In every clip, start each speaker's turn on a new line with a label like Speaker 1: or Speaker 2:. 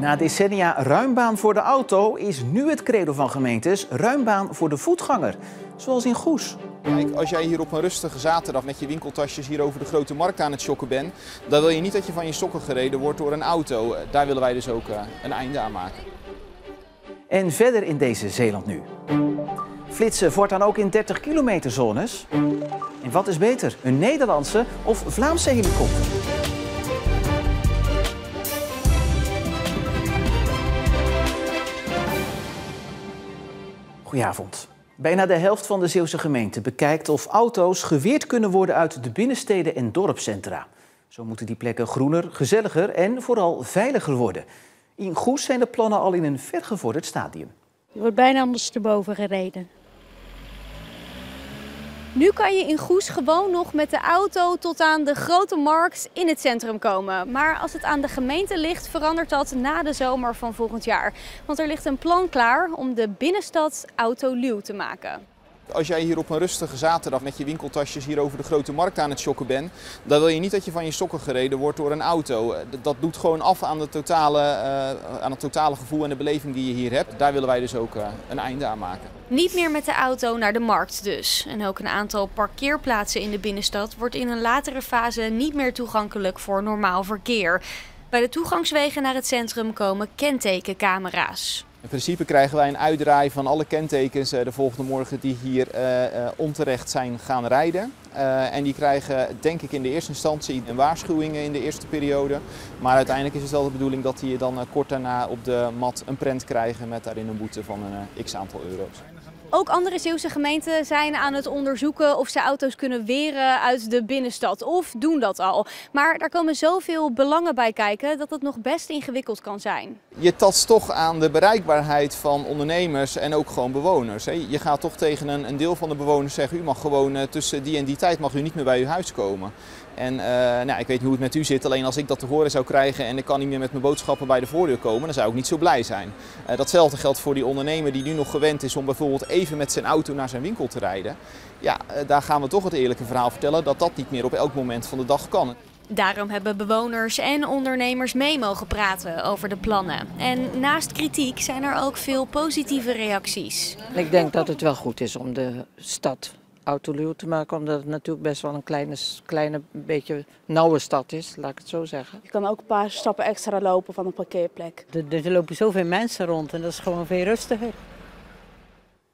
Speaker 1: Na decennia ruimbaan voor de auto is nu het credo van gemeentes ruimbaan voor de voetganger. Zoals in Goes.
Speaker 2: Kijk, als jij hier op een rustige zaterdag met je winkeltasjes hier over de grote markt aan het shocken bent, dan wil je niet dat je van je sokken gereden wordt door een auto. Daar willen wij dus ook een einde aan maken.
Speaker 1: En verder in deze Zeeland nu. Flitsen voortaan ook in 30 kilometer zones. En wat is beter, een Nederlandse of Vlaamse helikopter? Goedenavond. Bijna de helft van de Zeeuwse gemeenten bekijkt of auto's geweerd kunnen worden uit de binnensteden en dorpscentra. Zo moeten die plekken groener, gezelliger en vooral veiliger worden. In Goes zijn de plannen al in een vergevorderd stadium.
Speaker 3: Je wordt bijna ondersteboven gereden. Nu kan je in Goes gewoon nog met de auto tot aan de grote markt in het centrum komen. Maar als het aan de gemeente ligt, verandert dat na de zomer van volgend jaar. Want er ligt een plan klaar om de binnenstad autoluw te maken.
Speaker 2: Als jij hier op een rustige zaterdag met je winkeltasjes hier over de grote markt aan het shocken bent, dan wil je niet dat je van je sokken gereden wordt door een auto. Dat doet gewoon af aan het totale gevoel en de beleving die je hier hebt. Daar willen wij dus ook een einde aan maken.
Speaker 3: Niet meer met de auto naar de markt dus. En ook een aantal parkeerplaatsen in de binnenstad wordt in een latere fase niet meer toegankelijk voor normaal verkeer. Bij de toegangswegen naar het centrum komen kentekencamera's.
Speaker 2: In principe krijgen wij een uitdraai van alle kentekens de volgende morgen die hier onterecht zijn gaan rijden. En die krijgen denk ik in de eerste instantie een waarschuwing in de eerste periode. Maar uiteindelijk is het wel de bedoeling dat die dan kort daarna op de mat een prent krijgen met daarin een boete van een x-aantal euro's.
Speaker 3: Ook andere Zeeuwse gemeenten zijn aan het onderzoeken of ze auto's kunnen weren uit de binnenstad. Of doen dat al. Maar daar komen zoveel belangen bij kijken dat het nog best ingewikkeld kan zijn.
Speaker 2: Je tast toch aan de bereikbaarheid van ondernemers en ook gewoon bewoners. Je gaat toch tegen een deel van de bewoners zeggen, u mag gewoon tussen die en die tijd mag u niet meer bij uw huis komen. En ik weet niet hoe het met u zit, alleen als ik dat te horen zou krijgen en ik kan niet meer met mijn boodschappen bij de voordeur komen, dan zou ik niet zo blij zijn. Datzelfde geldt voor die ondernemer die nu nog gewend is om bijvoorbeeld even met zijn auto naar zijn winkel te rijden. Ja, daar gaan we toch het eerlijke verhaal vertellen dat dat niet meer op elk moment van de dag kan.
Speaker 3: Daarom hebben bewoners en ondernemers mee mogen praten over de plannen. En naast kritiek zijn er ook veel positieve reacties.
Speaker 4: Ik denk dat het wel goed is om de stad autoluw te maken, omdat het natuurlijk best wel een kleine beetje nauwe stad is, laat ik het zo zeggen.
Speaker 5: Je kan ook een paar stappen extra lopen van een parkeerplek.
Speaker 4: Er lopen zoveel mensen rond en dat is gewoon veel rustiger.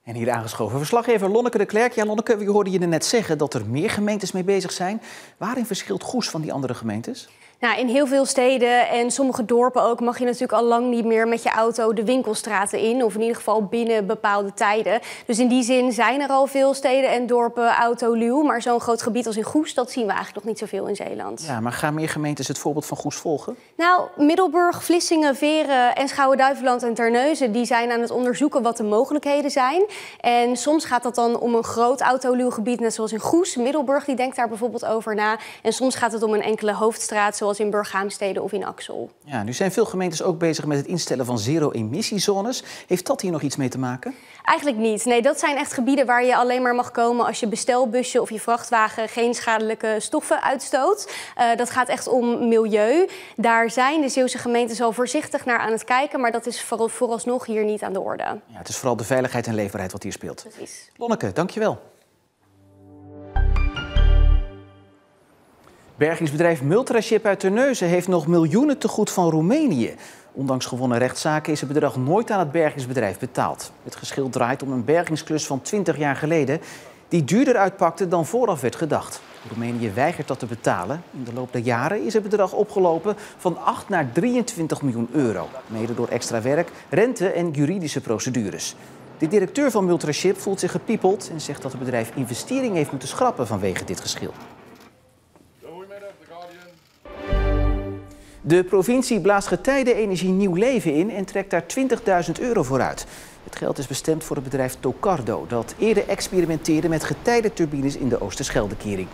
Speaker 1: En hier aangeschoven verslaggever Lonneke de Klerk. Ja, Lonneke, we hoorden je net zeggen dat er meer gemeentes mee bezig zijn. Waarin verschilt Goes van die andere gemeentes?
Speaker 6: Nou, in heel veel steden en sommige dorpen ook mag je natuurlijk al lang niet meer met je auto de winkelstraten in. Of in ieder geval binnen bepaalde tijden. Dus in die zin zijn er al veel steden en dorpen autoluw. Maar zo'n groot gebied als in Goes, dat zien we eigenlijk nog niet zoveel in Zeeland.
Speaker 1: Ja, maar gaan meer gemeentes het voorbeeld van Goes volgen?
Speaker 6: Nou, Middelburg, Vlissingen, Veren en Schouwen-Duiveland en Terneuzen, die zijn aan het onderzoeken wat de mogelijkheden zijn. En soms gaat dat dan om een groot autoluw gebied, net zoals in Goes. Middelburg die denkt daar bijvoorbeeld over na. En soms gaat het om een enkele hoofdstraat, zoals in Burghaamstede of in Axel.
Speaker 1: Ja, nu zijn veel gemeentes ook bezig met het instellen van zero-emissiezones. Heeft dat hier nog iets mee te maken?
Speaker 6: Eigenlijk niet. Nee, dat zijn echt gebieden waar je alleen maar mag komen als je bestelbusje of je vrachtwagen geen schadelijke stoffen uitstoot. Dat gaat echt om milieu. Daar zijn de Zeeuwse gemeentes al voorzichtig naar aan het kijken, maar dat is vooralsnog hier niet aan de orde.
Speaker 1: Ja, het is vooral de veiligheid en leefbaarheid wat hier speelt.
Speaker 6: Precies.
Speaker 1: Lonneke, dankjewel. Bergingsbedrijf Multraship uit Terneuzen heeft nog miljoenen te goed van Roemenië. Ondanks gewonnen rechtszaken is het bedrag nooit aan het bergingsbedrijf betaald. Het geschil draait om een bergingsklus van 20 jaar geleden die duurder uitpakte dan vooraf werd gedacht. Roemenië weigert dat te betalen. In de loop der jaren is het bedrag opgelopen van 8 naar 23 miljoen euro. Mede door extra werk, rente en juridische procedures. De directeur van Multraship voelt zich gepiepeld en zegt dat het bedrijf investeringen heeft moeten schrappen vanwege dit geschil. De provincie blaast getijdenenergie nieuw leven in en trekt daar 20.000 euro voor uit. Het geld is bestemd voor het bedrijf Tocardo, dat eerder experimenteerde met getijdenturbines in de Oosterscheldekering.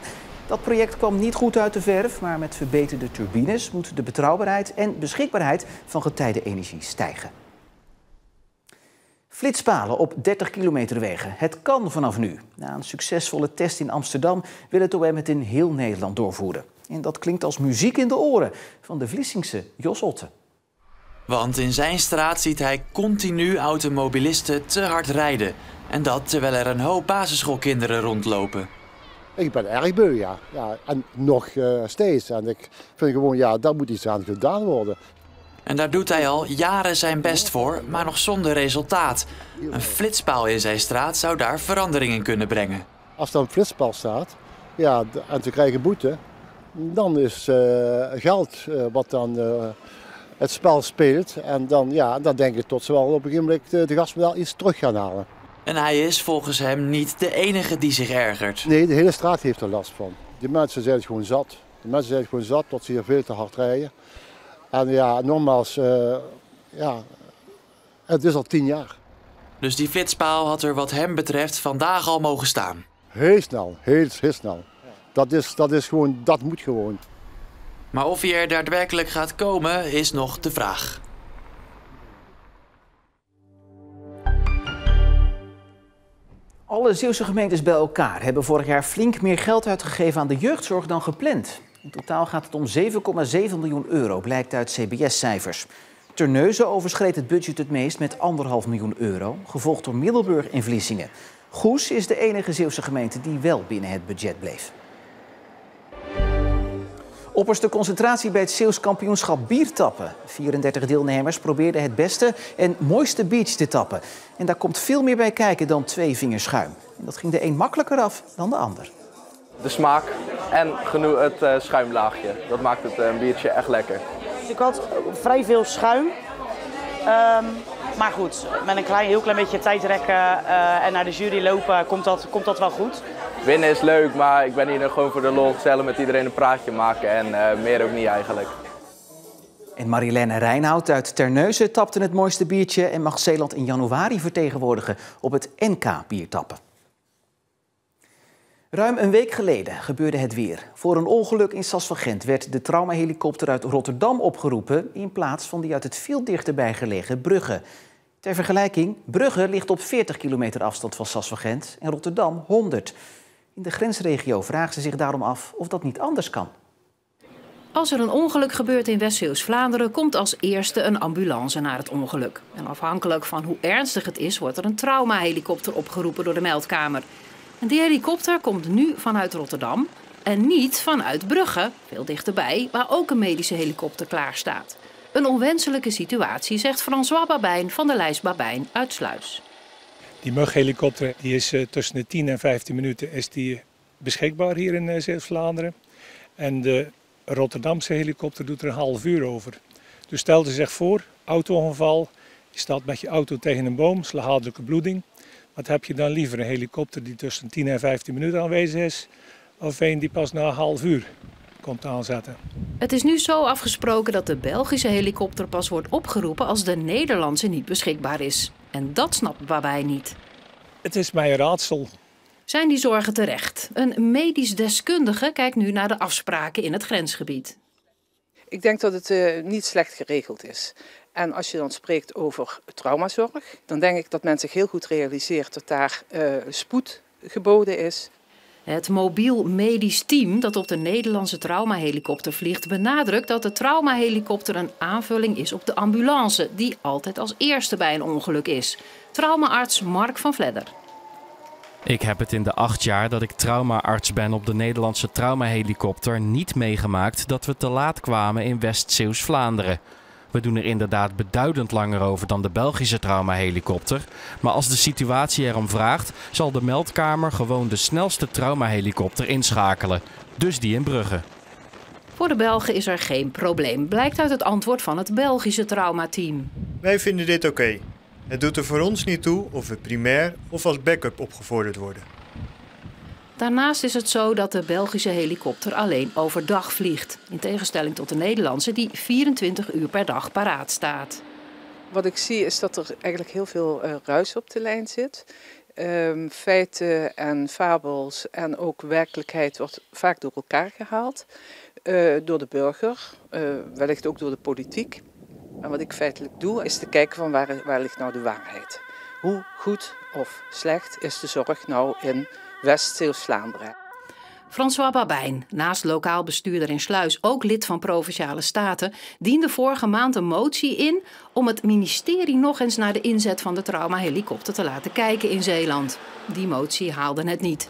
Speaker 1: Dat project kwam niet goed uit de verf, maar met verbeterde turbines moet de betrouwbaarheid en beschikbaarheid van getijdenenergie stijgen. Flitspalen op 30 kilometer wegen. Het kan vanaf nu. Na een succesvolle test in Amsterdam wil het OM het in heel Nederland doorvoeren. En dat klinkt als muziek in de oren van de Vlissingse Jos Otte.
Speaker 7: Want in zijn straat ziet hij continu automobilisten te hard rijden. En dat terwijl er een hoop basisschoolkinderen rondlopen.
Speaker 8: Ik ben erg beu, ja. En nog steeds. En ik vind gewoon, ja, daar moet iets aan gedaan worden.
Speaker 7: En daar doet hij al jaren zijn best voor, maar nog zonder resultaat. Een flitspaal in zijn straat zou daar verandering in kunnen brengen.
Speaker 8: Als er een flitspaal staat, ja, en ze krijgen boete, dan is geld wat dan het spel speelt. En dan, ja, dan denk ik tot ze wel op een gegeven moment de gasten wel iets terug gaan halen.
Speaker 7: En hij is volgens hem niet de enige die zich ergert.
Speaker 8: Nee, de hele straat heeft er last van. Die mensen zijn het gewoon zat. De mensen zijn het gewoon zat dat ze hier veel te hard rijden. En ja, nogmaals, ja, het is al 10 jaar.
Speaker 7: Dus die flitspaal had er wat hem betreft vandaag al mogen staan.
Speaker 8: Heel snel, heel snel. Dat is gewoon, dat moet gewoon.
Speaker 7: Maar of hij er daadwerkelijk gaat komen, is nog de vraag.
Speaker 1: Alle Zeeuwse gemeentes bij elkaar hebben vorig jaar flink meer geld uitgegeven aan de jeugdzorg dan gepland. In totaal gaat het om 7,7 miljoen euro, blijkt uit CBS-cijfers. Terneuzen overschreed het budget het meest met 1,5 miljoen euro, gevolgd door Middelburg en Vlissingen. Goes is de enige Zeeuwse gemeente die wel binnen het budget bleef. Opperste concentratie bij het Zeeuws kampioenschap biertappen. 34 deelnemers probeerden het beste en mooiste biertje te tappen. En daar komt veel meer bij kijken dan 2 vingers schuim. En dat ging de een makkelijker af dan de ander.
Speaker 9: De smaak en het schuimlaagje. Dat maakt het een biertje echt lekker.
Speaker 10: Ik had vrij veel schuim. Maar goed, met een heel klein beetje tijdrekken en naar de jury lopen komt dat wel goed.
Speaker 9: Winnen is leuk, maar ik ben hier gewoon voor de lol, gezellig met iedereen een praatje maken en meer ook niet eigenlijk.
Speaker 1: En Marilène Reijnhout uit Terneuzen tapte het mooiste biertje en mag Zeeland in januari vertegenwoordigen op het NK biertappen. Ruim een week geleden gebeurde het weer. Voor een ongeluk in Sasvagent werd de traumahelikopter uit Rotterdam opgeroepen in plaats van die uit het veel dichterbij gelegen Brugge. Ter vergelijking, Brugge ligt op 40 kilometer afstand van Sasvagent en Rotterdam 100. In de grensregio vragen ze zich daarom af of dat niet anders kan.
Speaker 11: Als er een ongeluk gebeurt in West-Zeeuws-Vlaanderen, komt als eerste een ambulance naar het ongeluk. En afhankelijk van hoe ernstig het is, wordt er een traumahelikopter opgeroepen door de meldkamer. En die helikopter komt nu vanuit Rotterdam en niet vanuit Brugge, veel dichterbij, waar ook een medische helikopter klaar staat. Een onwenselijke situatie, zegt François Babijn van de lijst Babijn uit Sluis.
Speaker 12: Die MUG-helikopter die is tussen de 10 en 15 minuten is die beschikbaar hier in Zeeuws-Vlaanderen. En de Rotterdamse helikopter doet er een half uur over. Dus stel je zich voor, auto-ongeval, je staat met je auto tegen een boom, slagaderlijke bloeding. Wat heb je dan liever, een helikopter die tussen 10 en 15 minuten aanwezig is, of een die pas na een half uur komt aanzetten?
Speaker 11: Het is nu zo afgesproken dat de Belgische helikopter pas wordt opgeroepen als de Nederlandse niet beschikbaar is. En dat snapt Babijn niet.
Speaker 12: Het is mij een raadsel.
Speaker 11: Zijn die zorgen terecht? Een medisch deskundige kijkt nu naar de afspraken in het grensgebied.
Speaker 13: Ik denk dat het niet slecht geregeld is. En als je dan spreekt over traumazorg, dan denk ik dat men zich heel goed realiseert dat daar spoed geboden is.
Speaker 11: Het mobiel medisch team dat op de Nederlandse traumahelikopter vliegt benadrukt dat de traumahelikopter een aanvulling is op de ambulance, die altijd als eerste bij een ongeluk is. Traumaarts Mark van Vledder.
Speaker 14: Ik heb het in de 8 jaar dat ik traumaarts ben op de Nederlandse traumahelikopter niet meegemaakt dat we te laat kwamen in West-Zeeuws-Vlaanderen. We doen er inderdaad beduidend langer over dan de Belgische traumahelikopter. Maar als de situatie erom vraagt, zal de meldkamer gewoon de snelste traumahelikopter inschakelen. Dus die in Brugge.
Speaker 11: Voor de Belgen is er geen probleem, blijkt uit het antwoord van het Belgische traumateam.
Speaker 15: Wij vinden dit oké. Het doet er voor ons niet toe of we primair of als backup opgevorderd worden.
Speaker 11: Daarnaast is het zo dat de Belgische helikopter alleen overdag vliegt. In tegenstelling tot de Nederlandse die 24 uur per dag paraat staat.
Speaker 13: Wat ik zie is dat er eigenlijk heel veel ruis op de lijn zit. Feiten en fabels en ook werkelijkheid wordt vaak door elkaar gehaald. Door de burger, wellicht ook door de politiek. En wat ik feitelijk doe is te kijken van waar ligt nou de waarheid. Hoe goed of slecht is de zorg nou in West-Zeeuws-Vlaanderen?
Speaker 11: François Babijn, naast lokaal bestuurder in Sluis ook lid van Provinciale Staten, diende vorige maand een motie in om het ministerie nog eens naar de inzet van de traumahelikopter te laten kijken in Zeeland. Die motie haalde het niet.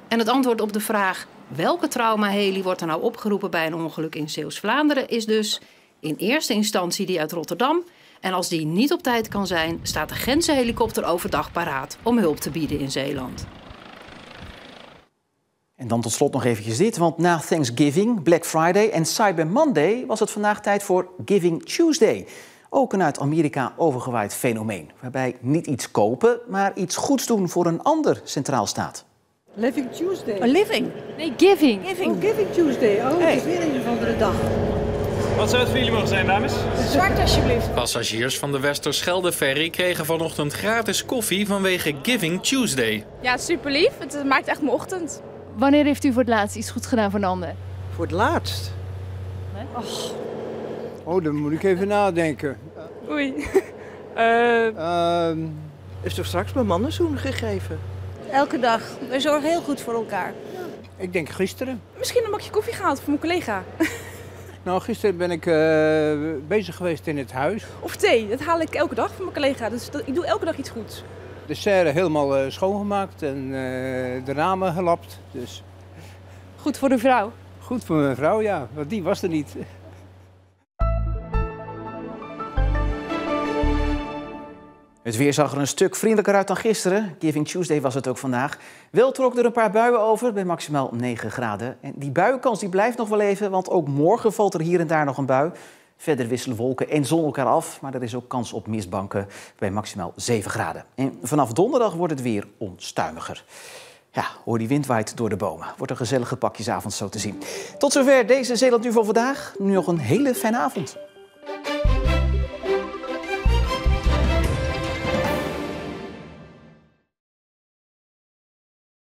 Speaker 11: En het antwoord op de vraag welke traumaheli wordt er nou opgeroepen bij een ongeluk in Zeeuws-Vlaanderen is dus in eerste instantie die uit Rotterdam. En als die niet op tijd kan zijn, staat de Gentse-helikopter overdag paraat om hulp te bieden in Zeeland.
Speaker 1: En dan tot slot nog eventjes dit, want na Thanksgiving, Black Friday en Cyber Monday was het vandaag tijd voor Giving Tuesday. Ook een uit Amerika overgewaaid fenomeen, waarbij niet iets kopen, maar iets goeds doen voor een ander centraal staat.
Speaker 16: Living Tuesday.
Speaker 3: Oh, living? Nee, giving.
Speaker 16: Giving. Oh, Giving Tuesday. Oh, het is weer een of andere dag.
Speaker 17: Wat zou het voor jullie mogen zijn, dames?
Speaker 16: Zwart alsjeblieft.
Speaker 14: Passagiers van de Westerschelde-ferry kregen vanochtend gratis koffie vanwege Giving Tuesday.
Speaker 18: Ja, super lief. Het maakt echt mijn ochtend.
Speaker 3: Wanneer heeft u voor het laatst iets goed gedaan voor een ander?
Speaker 16: Voor het laatst? Nee? Oh, dan moet ik even nadenken.
Speaker 18: Oei.
Speaker 16: Is toch straks mijn man een zoen gegeven?
Speaker 5: Elke dag. We zorgen heel goed voor elkaar.
Speaker 16: Ik denk gisteren.
Speaker 18: Misschien een bakje koffie gehaald voor mijn collega.
Speaker 16: Nou, gisteren ben ik bezig geweest in het huis.
Speaker 18: Of thee, dat haal ik elke dag voor mijn collega. Dus ik doe elke dag iets goeds.
Speaker 16: De serre helemaal schoongemaakt en de ramen gelapt. Dus.
Speaker 18: Goed voor de vrouw?
Speaker 16: Goed voor mijn vrouw, ja. Want die was er niet.
Speaker 1: Het weer zag er een stuk vriendelijker uit dan gisteren. Giving Tuesday was het ook vandaag. Wel trokken er een paar buien over bij maximaal 9 graden. En die buienkans die blijft nog wel even, want ook morgen valt er hier en daar nog een bui. Verder wisselen wolken en zon elkaar af, maar er is ook kans op mistbanken bij maximaal 7 graden. En vanaf donderdag wordt het weer onstuimiger. Ja, hoor die wind waait door de bomen. Wordt een gezellige pakjesavond zo te zien. Tot zover deze Zeeland Nu voor vandaag. Nu nog een hele fijne avond.